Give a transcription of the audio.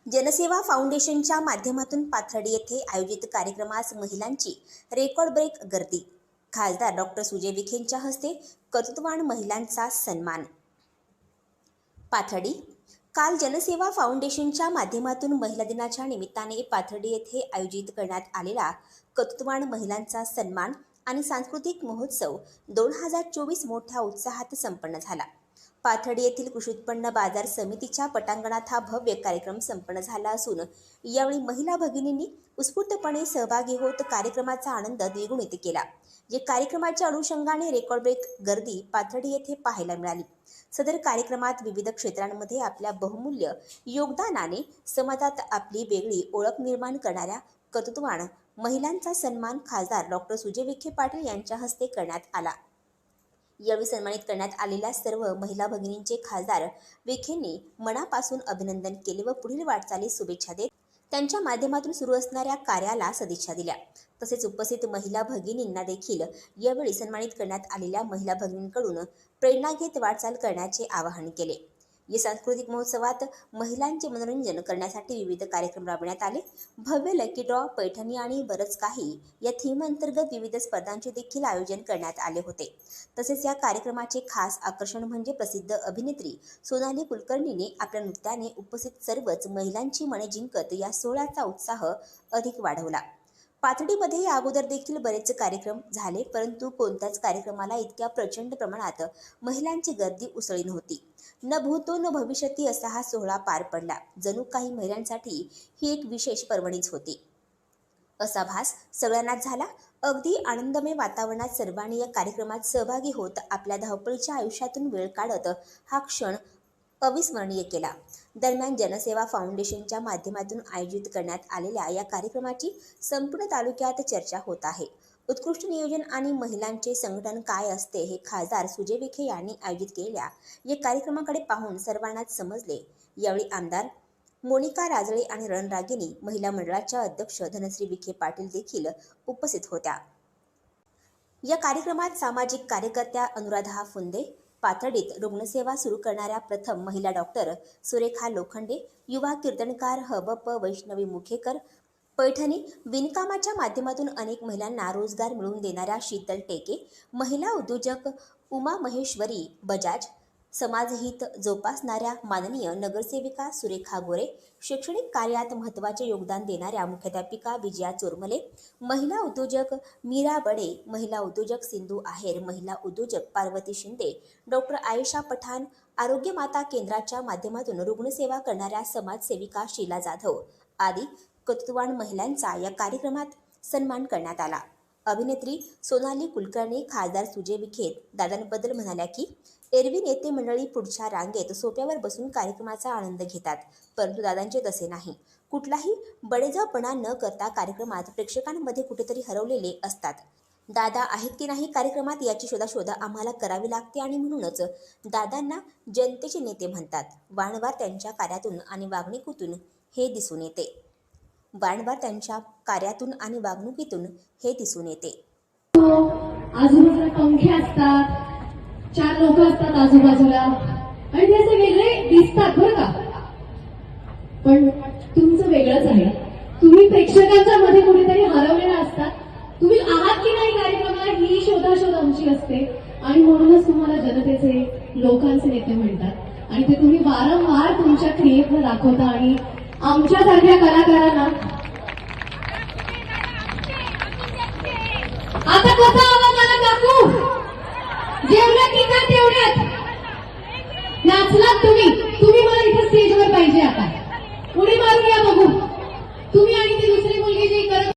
जनसेवा फाउंडेशनच्या माध्यमातून पाथर्डी येथे आयोजित कार्यक्रमास महिलांची रेकॉर्ड ब्रेक गर्दी. खासदार डॉक्टर सुजय विखेंच्या हस्ते कर्तृत्ववान महिलांचा सन्मान. पाथर्डी. काल जनसेवा फाउंडेशनच्या माध्यमातून महिला दिनाच्या निमित्ताने पाथर्डी येथे आयोजित करण्यात आलेला कर्तृत्ववान महिलांचा सन्मान आणि सांस्कृतिक महोत्सव 2024 मोठ्या उत्साहात संपन्न झाला. पाथर्डी येथील कृषी उत्पन्न बाजार समितीच्या पटांगणात हा भव्य कार्यक्रम संपन्न झाला असून यावेळी महिला भगिनींनी उत्स्फूर्तपणे सहभागी होत कार्यक्रमाचा आनंद द्विगुणित केला. या कार्यक्रमाच्या अनुषंगाने रेकॉर्ड ब्रेक गर्दी पाथर्डी येथे पाहायला मिळाली. सदर कार्यक्रमात विविध क्षेत्रांमध्ये आपल्या बहुमूल्य योगदानाने समाजात आपली वेगळी ओळख निर्माण करणाऱ्या कर्तृत्ववान महिलांचा सन्मान खासदार डॉक्टर सुजय विखे पाटील यांच्या हस्ते करण्यात आला. यावेळी सन्मानित करण्यात आलेल्या सर्व महिला भगिनींचे खासदार विखेंनी मनापासून अभिनंदन केले व पुढील वाटचालीस शुभेच्छा देत त्यांच्या माध्यमातून सुरू असणाऱ्या कार्याला सदिच्छा दिल्या. तसेच उपस्थित महिला भगिनींना देखील यावेळी सन्मानित करण्यात आलेल्या महिला भगिनींकडून प्रेरणा घेत वाटचाल करण्याचे आवाहन केले. या सांस्कृतिक महोत्सवात महिलांचे मनोरंजन करण्यासाठी विविध कार्यक्रम राबवण्यात आले. भव्य लकी ड्रॉ, पैठणी आणि बरंच काही या थीम अंतर्गत विविध स्पर्धांचे देखील आयोजन करण्यात आले होते. तसेच या कार्यक्रमाचे खास आकर्षण म्हणजे प्रसिद्ध अभिनेत्री सोनाली कुलकर्णीने आपल्या नृत्याने उपस्थित सर्वच महिलांची मने जिंकत या सोहळ्याचा उत्साह अधिक वाढवला. पाथर्डीमध्ये या अगोदर देखील बरेच कार्यक्रम झाले, परंतु कोणत्याच कार्यक्रमाला इतक्या प्रचंड प्रमाणात महिलांची गर्दी उसळली नव्हती. न भूतो न भविष्यती असा हा सोहळा पार पडला. जणू काही महिलांसाठी ही एक विशेष पर्वणीच होती असा भास सगळ्यांनाच झाला. अगदी आनंदमय वातावरणात सर्वांनी या कार्यक्रमात सहभागी होत आपल्या धावपळीच्या आयुष्यातून वेळ काढत हा क्षण अविस्मरणीय केला. दरम्यान जनसेवा फाउंडेशनच्या माध्यमातून आयोजित करण्यात आलेल्या या कार्यक्रमाची संपूर्ण तालुक्यात चर्चा होत आहे. उत्कृष्ट नियोजन आणि महिलांचे संघटन काय असते हे खासदार सुजय विखे यांनी आयोजित केलेल्या या कार्यक्रमाकडे पाहून सर्वांनाच समजले. यावेळी आमदार मोनिका राजळे आणि रणरागिणी महिला मंडळाच्या अध्यक्ष धनश्री विखे पाटील देखील उपस्थित होत्या. या कार्यक्रमात सामाजिक कार्यकर्त्या अनुराधा फुंदे, पाथर्डीत रुग्णसेवा सुरू करणाऱ्या प्रथम महिला डॉक्टर सुरेखा लोखंडे, युवा कीर्तनकार हबप वैष्णवी मुखेकर, पैठणी विणकामाच्या माध्यमातून अनेक महिलांना रोजगार मिळवून देणाऱ्या शीतल टेके, महिला उद्योजक उमा महेश्वरी बजाज, समाजहित जोपासणाऱ्या माननीय नगरसेविका सुरेखा गोरे, शैक्षणिक कार्यात महत्त्वाचे योगदान देणाऱ्या मुख्याध्यापिका विजया चोरमले, महिला उद्योजक मीरा बडे, महिला उद्योजक सिंधू आहेर, महिला उद्योजक पार्वती शिंदे, डॉक्टर आयशा पठाण, आरोग्य माता केंद्राच्या माध्यमातून रुग्णसेवा करणाऱ्या समाजसेविका शीला जाधव आदी कर्तृत्ववान महिलांचा या कार्यक्रमात सन्मान करण्यात आला. अभिनेत्री सोनाली कुलकर्णी खासदार सुजय विखे दादांबद्दल म्हणाल्या की एरवी नेते मंडळी पुढच्या रांगेत सोप्यावर बसून कार्यक्रमाचा आनंद घेतात, परंतु दादांचे तसे नाही. कुठलाही बडेजावपणा न करता कार्यक्रमात प्रेक्षकांमध्ये कुठेतरी हरवलेले असतात. दादा आहेत की नाही कार्यक्रमात याची शोधाशोध आम्हाला करावी लागते आणि म्हणूनच दादांना जनतेचे नेते म्हणतात. वारंवार त्यांच्या कार्यातून आणि वागणुकीतून हे दिसून येते. आजूबाजूला पंखे असतात, 4 लोक असतात आजूबाजूला आणि ते असे वेगळे दिसतात बरं का, पण तुमचं वेगळंच आहे. तुम्ही प्रेक्षकांच्या मध्ये कुठेतरी हरवलेला असतात. तुम्ही आहात की नाही कार्यक्रमाला ही शोधाशोध आमची असते आणि म्हणूनच तुम्हाला जनतेचे लोकांचे नेते म्हणतात आणि ते तुम्ही वारंवार तुमच्या क्रियेतनं दाखवता आणि आमच्यासारख्या कलाकारांना आता कसा आवाज आला काकू? जेवढ्या टीका तेवढ्यात नाचलात तुम्ही.